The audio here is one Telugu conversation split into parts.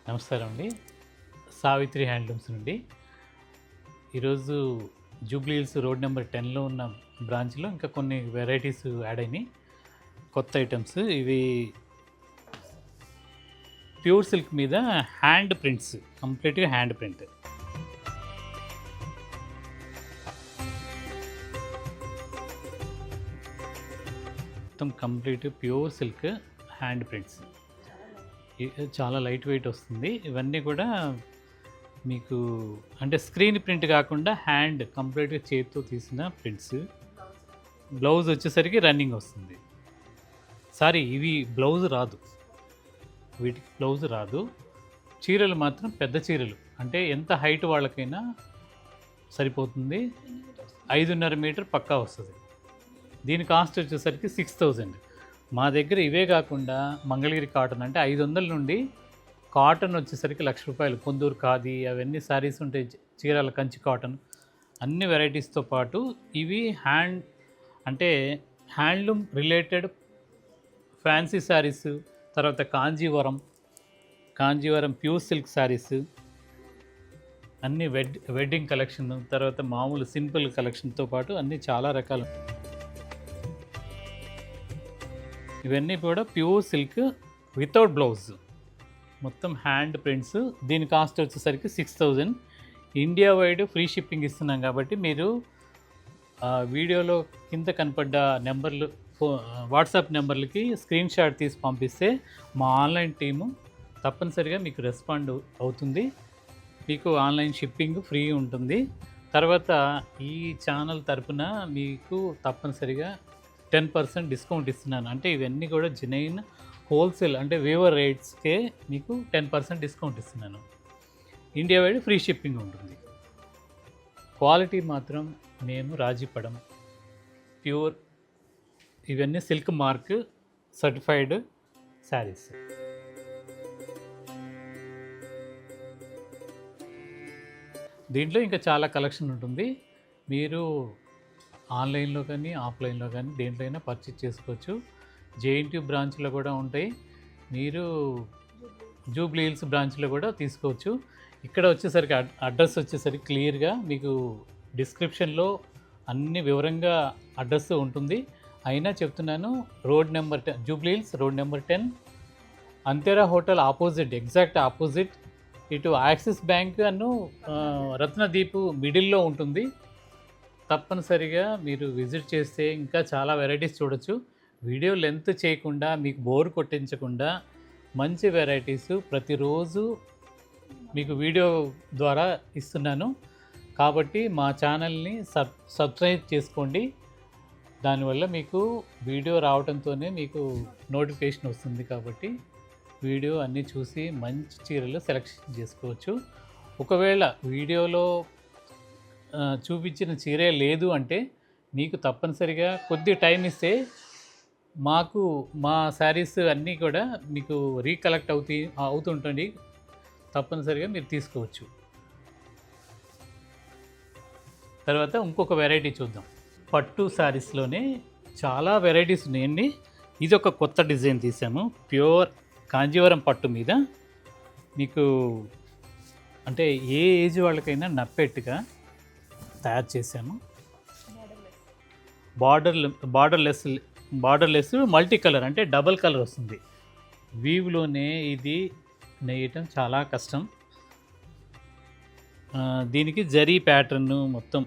నమస్కారం అండి. సావిత్రి హ్యాండ్లూమ్స్ నుండి ఈరోజు జూబ్లీ హిల్స్ రోడ్ నెంబర్ 10లో ఉన్న బ్రాంచ్లో ఇంకా కొన్ని వెరైటీస్ యాడ్ అయినాయి. కొత్త ఐటమ్స్ ఇవి ప్యూర్ సిల్క్ మీద హ్యాండ్ ప్రింట్స్, కంప్లీట్గా హ్యాండ్ ప్రింట్. మొత్తం complete pure silk hand prints. చాలా లైట్ వెయిట్ వస్తుంది. ఇవన్నీ కూడా మీకు అంటే స్క్రీన్ ప్రింట్ కాకుండా హ్యాండ్ కంప్లీట్గా చేతితో తీసిన ప్రింట్స్. బ్లౌజ్ వచ్చేసరికి రన్నింగ్ వస్తుంది. సారీ, ఇవి బ్లౌజ్ రాదు, వీటికి బ్లౌజ్ రాదు. చీరలు మాత్రం పెద్ద చీరలు, అంటే ఎంత హైట్ వాళ్ళకైనా సరిపోతుంది. 5.5 మీటర్ పక్కా వస్తుంది. దీని కాస్ట్ వచ్చేసరికి 6,000. మా దగ్గర ఇవే కాకుండా మంగళగిరి కాటన్ అంటే 500 నుండి కాటన్ వచ్చేసరికి ₹1,00,000, కొందూరు ఖాదీ అవన్నీ శారీస్ ఉంటాయి, చీరాల కంచి కాటన్, అన్ని వెరైటీస్తో పాటు ఇవి అంటే హ్యాండ్లూమ్ రిలేటెడ్ ఫ్యాన్సీ శారీస్, తర్వాత కాంజీవరం ప్యూర్ సిల్క్ శారీస్, అన్ని వెడ్డింగ్ కలెక్షన్, తర్వాత మామూలు సింపుల్ కలెక్షన్తో పాటు అన్నీ చాలా రకాలు. ఇవన్నీ కూడా ప్యూర్ సిల్క్ వితౌట్ బ్లౌజ్, మొత్తం హ్యాండ్ ప్రింట్స్. దీని కాస్ట్ వచ్చేసరికి 6,000. ఇండియా వైడ్ ఫ్రీ షిప్పింగ్ ఇస్తున్నాం కాబట్టి మీరు వీడియోలో కింద కనపడ్డ నెంబర్లు, వాట్సాప్ నెంబర్లకి స్క్రీన్ షాట్ తీసి పంపిస్తే మా ఆన్లైన్ టీము తప్పనిసరిగా మీకు రెస్పాండ్ అవుతుంది. మీకు ఆన్లైన్ షిప్పింగ్ ఫ్రీ ఉంటుంది. తర్వాత ఈ ఛానల్ తరపున మీకు తప్పనిసరిగా 10% డిస్కౌంట్ ఇస్తున్నాను. అంటే ఇవన్నీ కూడా జెన్యూన్ హోల్సేల్ అంటే వేవర్ రేట్స్కే మీకు 10% డిస్కౌంట్ ఇస్తున్నాను. ఇండియా వైడ్ ఫ్రీ షిప్పింగ్ ఉంటుంది. క్వాలిటీ మాత్రం మేము రాజీపడం. ప్యూర్, ఇవన్నీ సిల్క్ మార్క్ సర్టిఫైడ్ శారీస్. దీంట్లో ఇంకా చాలా కలెక్షన్ ఉంటుంది. మీరు ఆన్లైన్లో కానీ ఆఫ్లైన్లో కానీ దేంట్లో అయినా పర్చేజ్ చేసుకోవచ్చు. జేఎన్టీయూ బ్రాంచ్లో కూడా ఉంటాయి, మీరు జూబ్లీ హిల్స్ బ్రాంచ్లో కూడా తీసుకోవచ్చు. ఇక్కడ వచ్చేసరికి అడ్రస్ వచ్చేసరికి క్లియర్గా మీకు డిస్క్రిప్షన్లో అన్ని వివరంగా అడ్రస్ ఉంటుంది. అయినా చెప్తున్నాను, road number 10, Jubilee hills road number 10, అంతేరా హోటల్ ఆపోజిట్, ఎగ్జాక్ట్ ఆపోజిట్. ఇటు యాక్సిస్ బ్యాంక్ అను రత్నదీప్ మిడిల్లో ఉంటుంది. తప్పనిసరిగా మీరు విజిట్ చేస్తే ఇంకా చాలా వెరైటీస్ చూడొచ్చు. వీడియో లెంత్ చేయకుండా, మీకు బోర్ కొట్టించకుండా మంచి వెరైటీస్ ప్రతిరోజు మీకు వీడియో ద్వారా ఇస్తున్నాను. కాబట్టి మా ఛానల్ని సబ్స్క్రైబ్ చేసుకోండి. దానివల్ల మీకు వీడియో రావడంతోనే మీకు నోటిఫికేషన్ వస్తుంది. కాబట్టి వీడియో అన్నీ చూసి మంచి చీరలు సెలెక్షన్ చేసుకోవచ్చు. ఒకవేళ వీడియోలో చూపించిన చీరే లేదు అంటే మీకు తప్పనిసరిగా కొద్ది టైం ఇస్తే మాకు మా శారీస్ అన్నీ కూడా మీకు రీకలెక్ట్ అవుతుంటుంది. తప్పనిసరిగా మీరు తీసుకోవచ్చు. తర్వాత ఇంకొక వెరైటీ చూద్దాం. పట్టు శారీస్లోనే చాలా వెరైటీస్ ఉన్నాయండి. ఇది ఒక కొత్త డిజైన్ తీసాము. ప్యూర్ కాంజీవరం పట్టు మీద మీకు అంటే ఏ ఏజ్ వాళ్ళకైనా నప్పేట్టుగా తయారు చేసాము. బార్డర్లెస్ మల్టీ కలర్ అంటే డబల్ కలర్ వస్తుంది. వీవ్లోనే ఇది నేయటం చాలా కష్టం. దీనికి జరీ ప్యాటర్న్, మొత్తం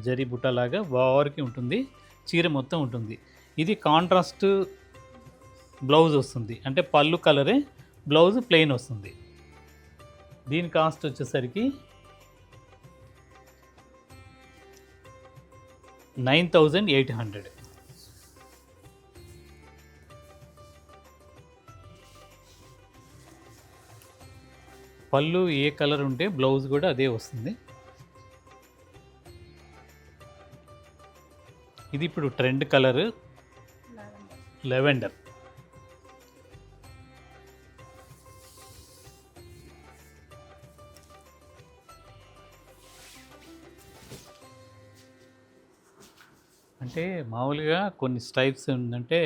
జరీ బుట్టలాగా ఓవర్కి ఉంటుంది. చీర మొత్తం ఉంటుంది. ఇది కాంట్రాస్ట్ బ్లౌజ్ వస్తుంది, అంటే పళ్ళు కలరే, బ్లౌజ్ ప్లెయిన్ వస్తుంది. దీని కాస్ట్ వచ్చేసరికి 9,800. పళ్ళు ఏ కలర్ ఉంటే బ్లౌజ్ కూడా అదే వస్తుంది. ఇది ఇప్పుడు ట్రెండ్ కలర్ లెవెండర్. అంటే మామూలుగా కొన్ని స్టైప్స్ ఏంటంటే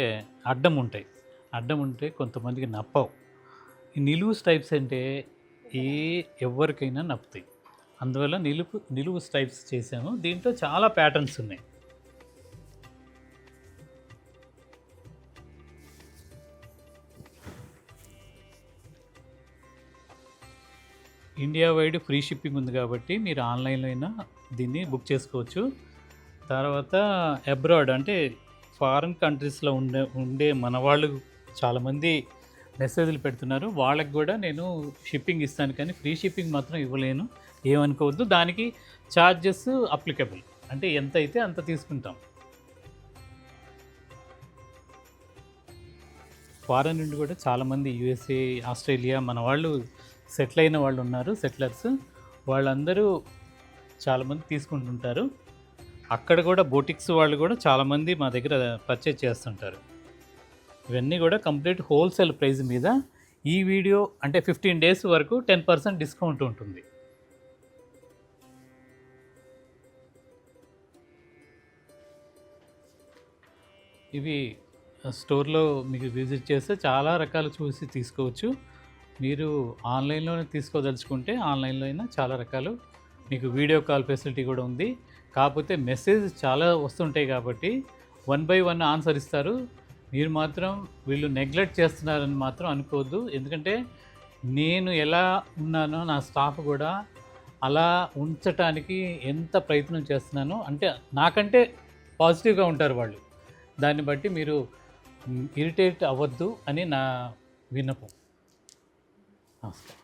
అడ్డం ఉంటే కొంతమందికి నప్పవు. ఈ నిలువు స్టైప్స్ అంటే ఎవరికైనా నప్పుతాయి. అందువల్ల నిలువు స్ట్రైప్స్ చేసాము. దీంట్లో చాలా ప్యాటర్న్స్ ఉన్నాయి. ఇండియా వైడ్ ఫ్రీ షిప్పింగ్ ఉంది కాబట్టి మీరు ఆన్లైన్లో అయినా దీన్ని బుక్ చేసుకోవచ్చు. తర్వాత అబ్రాడ్ అంటే ఫారిన్ కంట్రీస్లో ఉండే మన వాళ్ళు చాలామంది మెసేజ్లు పెడుతున్నారు. వాళ్ళకి కూడా నేను షిప్పింగ్ ఇస్తాను, కానీ ఫ్రీ షిప్పింగ్ మాత్రం ఇవ్వలేను, ఏమనుకోవద్దు. దానికి ఛార్జెస్ అప్లికబుల్, అంటే ఎంత అయితే అంత తీసుకుంటాం. ఫారెన్ నుండి కూడా చాలామంది యూఎస్ఏ, ఆస్ట్రేలియా మన వాళ్ళు సెటిల్ అయిన వాళ్ళు ఉన్నారు, సెటిలర్స్. వాళ్ళందరూ చాలామంది తీసుకుంటుంటారు. అక్కడ కూడా బోటిక్స్ వాళ్ళు కూడా చాలామంది మా దగ్గర పర్చేజ్ చేస్తుంటారు. ఇవన్నీ కూడా కంప్లీట్ హోల్సేల్ ప్రైస్ మీద. ఈ వీడియో అంటే 15 డేస్ వరకు 10% డిస్కౌంట్ ఉంటుంది. ఇవి స్టోర్లో మీకు విజిట్ చేస్తే చాలా రకాలు చూసి తీసుకోవచ్చు. మీరు ఆన్లైన్లోనే తీసుకోదలుచుకుంటే ఆన్లైన్లో అయినా చాలా రకాలు, మీకు వీడియో కాల్ ఫెసిలిటీ కూడా ఉంది. కాకపోతే మెసేజ్ చాలా వస్తుంటాయి కాబట్టి 1 by 1 ఆన్సర్ ఇస్తారు. మీరు మాత్రం వీళ్ళు నెగ్లెక్ట్ చేస్తున్నారని మాత్రం అనుకోవద్దు. ఎందుకంటే నేను ఎలా ఉన్నానో నా స్టాఫ్ కూడా అలా ఉంచటానికి ఎంత ప్రయత్నం చేస్తున్నానో, అంటే నాకంటే పాజిటివ్గా ఉంటారు వాళ్ళు. దాన్ని బట్టి మీరు ఇరిటేట్ అవ్వద్దు అని నా విన్నపం. నమస్కారం.